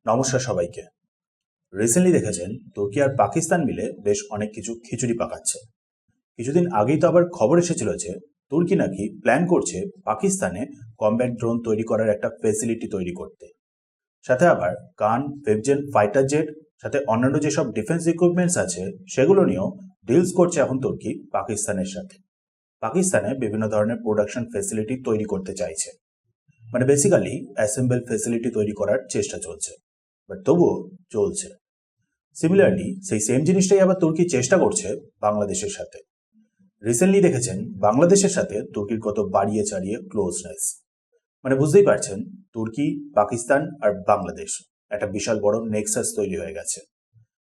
নমস্কার সবাইকে। রিসেন্টলি দেখেছেন তুর্কি আর পাকিস্তান মিলে বেশ অনেক কিছু খিচুড়ি পাকাচ্ছে। কিছুদিন আগেই তো আবার খবর এসেছিল যে তুর্কি নাকি প্ল্যান করছে পাকিস্তানে কমব্যাট ড্রোন তৈরি করার একটা ফেসিলিটি তৈরি করতে। সাথে আবার কান ফিফজেন ফাইটার জেট সাথে অন্যান্য যেসব ডিফেন্স ইকুইপমেন্টস আছে সেগুলো নিয়েও ডিলস করছে এখন তুর্কি পাকিস্তানের সাথে। পাকিস্তানে বিভিন্ন ধরনের প্রোডাকশন ফেসিলিটি তৈরি করতে চাইছে, মানে বেসিক্যালি অ্যাসেম্বল ফেসিলিটি তৈরি করার চেষ্টা চলছে, বাট তবুও চলছে। সিমিলারলি সেই সেম জিনিসটাই আবার তুর্কি চেষ্টা করছে বাংলাদেশের সাথে। রিসেন্টলি দেখেছেন বাংলাদেশের সাথে তুর্কির কত বাড়িয়ে চাড়িয়ে ক্লোজনেস। মানে বুঝতেই পারছেন তুর্কি, পাকিস্তান আর বাংলাদেশ একটা বিশাল বড় নেক্সাস তৈরি হয়ে গেছে।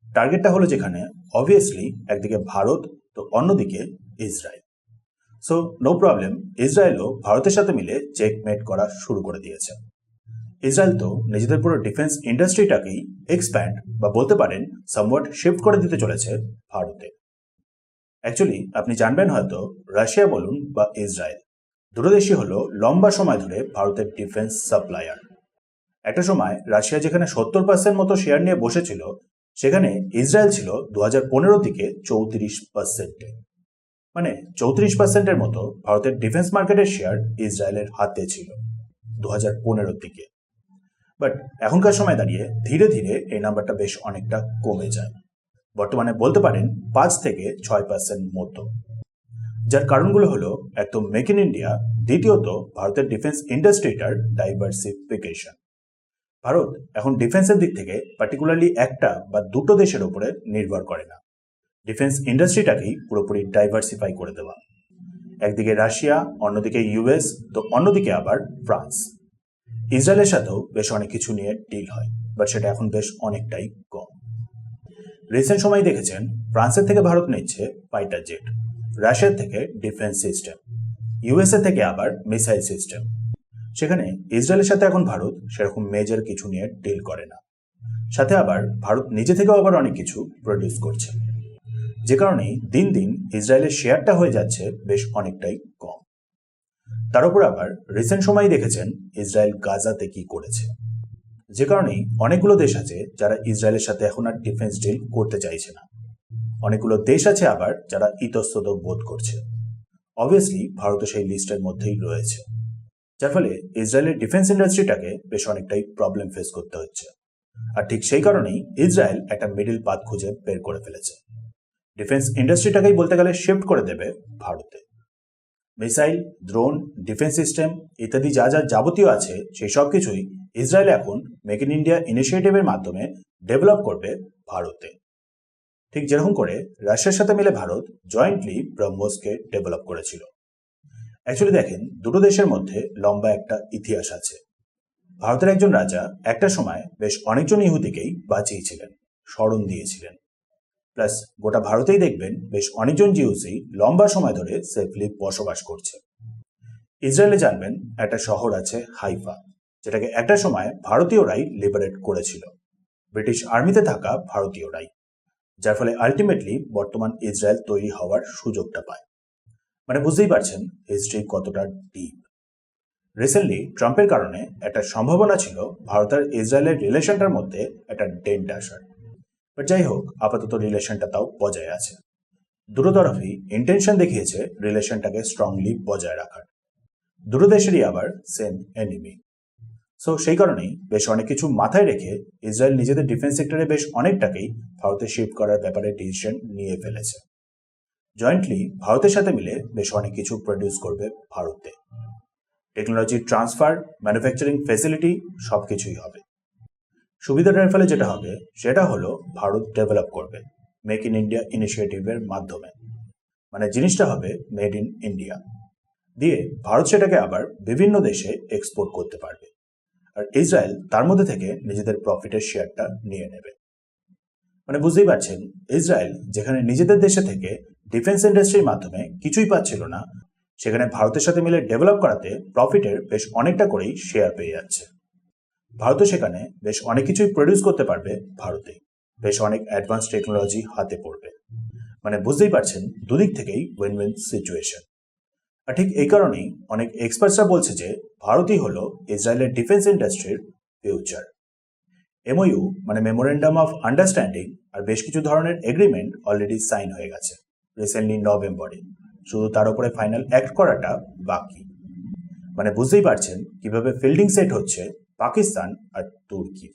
টার্গেটটা হলো যেখানে অবভিয়াসলি একদিকে ভারত তো অন্যদিকে ইসরায়েল। সো নো প্রবলেম, ইসরায়েলও ভারতের সাথে মিলে চেকমেট করা শুরু করে দিয়েছে। ইসরায়েল তো নিজেদের পুরো ডিফেন্স ইন্ডাস্ট্রিটাকেই এক্সপ্যান্ড বা বলতে পারেন সামওয়াট শিফট করে দিতে চলেছে ভারতে। অ্যাকচুয়ালি আপনি জানবেন হয়তো রাশিয়া বলুন বা ইসরায়েল, দুটো দেশই হলো লম্বা সময় ধরে ভারতের ডিফেন্স সাপ্লায়ার। একটা সময় রাশিয়া যেখানে 70% মতো শেয়ার নিয়ে বসেছিল, সেখানে ইসরায়েল ছিল 2015 দিকে 34%। মানে 34%-এর মতো ভারতের ডিফেন্স মার্কেটের শেয়ার ইসরায়েলের হাতে ছিল 2015 দিকে। বাট এখনকার সময় দাঁড়িয়ে ধীরে ধীরে এই নাম্বারটা বেশ অনেকটা কমে যায়। বর্তমানে বলতে পারেন 5 থেকে 6% মতো। যার কারণগুলো হলো একদম মেক ইন ইন্ডিয়া, দ্বিতীয়ত ভারতের ডিফেন্স ইন্ডাস্ট্রিটার ডাইভার্সিফিকেশন। ভারত এখন ডিফেন্সের দিক থেকে পার্টিকুলারলি একটা বা দুটো দেশের উপরে নির্ভর করে না, ডিফেন্স ইন্ডাস্ট্রিটাকেই পুরোপুরি ডাইভার্সিফাই করে দেওয়া। একদিকে রাশিয়া, অন্যদিকে ইউএস, তো অন্যদিকে আবার ফ্রান্স। ইসরায়েলের সাথেও বেশ অনেক কিছু নিয়ে ডিল হয়, বাট সেটা এখন বেশ অনেকটাই কম। রিসেন্ট সময় দেখেছেন ফ্রান্সের থেকে ভারত নিচ্ছে ফাইটার জেট, রাশিয়ার থেকে ডিফেন্স সিস্টেম, ইউএসএ থেকে আবার মিসাইল সিস্টেম। সেখানে ইসরায়েলের সাথে এখন ভারত সেরকম মেজর কিছু নিয়ে ডিল করে না। সাথে আবার ভারত নিজে থেকেও আবার অনেক কিছু প্রডিউস করছে, যে কারণেই দিন দিন ইসরায়েলের শেয়ারটা হয়ে যাচ্ছে বেশ অনেকটাই কম। তার উপর আবার রিসেন্ট সময় দেখেছেন ইসরায়েল গাজাতে কি করেছে, যে কারণেই অনেকগুলো দেশ আছে যারা ইসরায়েলের সাথে এখন আর ডিফেন্স ডিল করতে চাইছে না। অনেকগুলো দেশ আছে আবার যারা ইতস্তত বোধ করছে। অবভিয়াসলি ভারত সেই লিস্টের মধ্যেই রয়েছে, যার ফলে ইসরায়েলের ডিফেন্স ইন্ডাস্ট্রিটাকে বেশ অনেকটাই প্রবলেম ফেস করতে হচ্ছে। আর ঠিক সেই কারণেই ইসরায়েল একটা মিডিল পাথ খুঁজে বের করে ফেলেছে। ডিফেন্স ইন্ডাস্ট্রিটাকেই বলতে গেলে শিফট করে দেবে ভারতে। মিসাইল, ড্রোন, ডিফেন্স সিস্টেম ইত্যাদি যা যা যাবতীয় আছে সেই সব কিছুই ইসরায়েল এখন মেক ইন ইন্ডিয়া ইনিশিয়েটিভের মাধ্যমে ডেভেলপ করবে ভারতে। ঠিক যেরকম করে রাশিয়ার সাথে মিলে ভারত জয়েন্টলি ব্রহ্মোসকে ডেভেলপ করেছিল। অ্যাকচুয়ালি দেখেন দুটো দেশের মধ্যে লম্বা একটা ইতিহাস আছে। ভারতের একজন রাজা একটা সময় বেশ অনেকজন ইহুদিকেই বাঁচিয়েছিলেন, শরণ দিয়েছিলেন। প্লাস গোটা ভারতেই দেখবেন বেশ অনেকজন জিউসই লম্বা সময় ধরে সেফলি বসবাস করছে। ইসরায়েলে জানবেন একটা শহর আছে হাইফা, যেটাকে একটা সময় ভারতীয়রাই লিবারেট করেছিল, ব্রিটিশ আর্মিতে থাকা ভারতীয়রাই, যার ফলে আলটিমেটলি বর্তমান ইসরায়েল তৈরি হওয়ার সুযোগটা পায়। মানে বুঝতেই পারছেন হিস্ট্রি কতটা ডিপ। রিসেন্টলি ট্রাম্পের কারণে একটা সম্ভাবনা ছিল ভারত আর ইসরায়েলের রিলেশনটার মধ্যে একটা ডেন্ট আসার, বাট যাই হোক আপাতত রিলেশনটা তাও বজায় আছে। দুটো তরফই ইন্টেনশন দেখিয়েছে রিলেশনটাকে স্ট্রংলি বজায় রাখার। দুটো দেশেরই আবার সেম এনিমি। সো সেই কারণেই বেশ অনেক কিছু মাথায় রেখে ইসরায়েল নিজেদের ডিফেন্স সেক্টরে বেশ অনেকটাকেই ভারতে শিফট করার ব্যাপারে ডিসিশন নিয়ে ফেলেছে। জয়েন্টলি ভারতের সাথে মিলে বেশ অনেক কিছু প্রডিউস করবে ভারতে। টেকনোলজি ট্রান্সফার, ম্যানুফ্যাকচারিং ফেসিলিটি সবকিছুই হবে। সুবিধাটার ফলে যেটা হবে সেটা হলো ভারত ডেভেলপ করবে মেক ইন ইন্ডিয়া ইনিশিয়েটিভের মাধ্যমে। মানে জিনিসটা হবে মেড ইন ইন্ডিয়া, দিয়ে ভারত সেটাকে আবার বিভিন্ন দেশে এক্সপোর্ট করতে পারবে, আর ইসরায়েল তার মধ্যে থেকে নিজেদের প্রফিটের শেয়ারটা নিয়ে নেবে। মানে বুঝতেই পারছেন ইসরায়েল যেখানে নিজেদের দেশে থেকে ডিফেন্স ইন্ডাস্ট্রির মাধ্যমে কিছুই পাচ্ছিল না, সেখানে ভারতের সাথে মিলে ডেভেলপ করাতে প্রফিটের বেশ অনেকটা করেই শেয়ার পেয়ে যাচ্ছে। ভারতও সেখানে বেশ অনেক কিছুই প্রডিউস করতে পারবে ভারতে, বেশ অনেক অ্যাডভান্স টেকনোলজি হাতে পড়বে। মানে বুঝতেই পারছেন দুদিক থেকেই উইন উইন সিচুয়েশন। আর ঠিক এই কারণেই অনেক এক্সপার্টসরা বলছে যে ভারতই হলো ইসরায়েলের ডিফেন্স ইন্ডাস্ট্রির ফিউচার। এমওইউ মানে মেমোরেন্ডাম অফ আন্ডারস্ট্যান্ডিং আর বেশ কিছু ধরনের এগ্রিমেন্ট অলরেডি সাইন হয়ে গেছে রিসেন্টলি নভেম্বরে। শুধু তার উপরে ফাইনাল অ্যাক্ট করাটা বাকি। মানে বুঝতেই পারছেন কিভাবে ফিল্ডিং সেট হচ্ছে পাকিস্তান আর তুর্কির।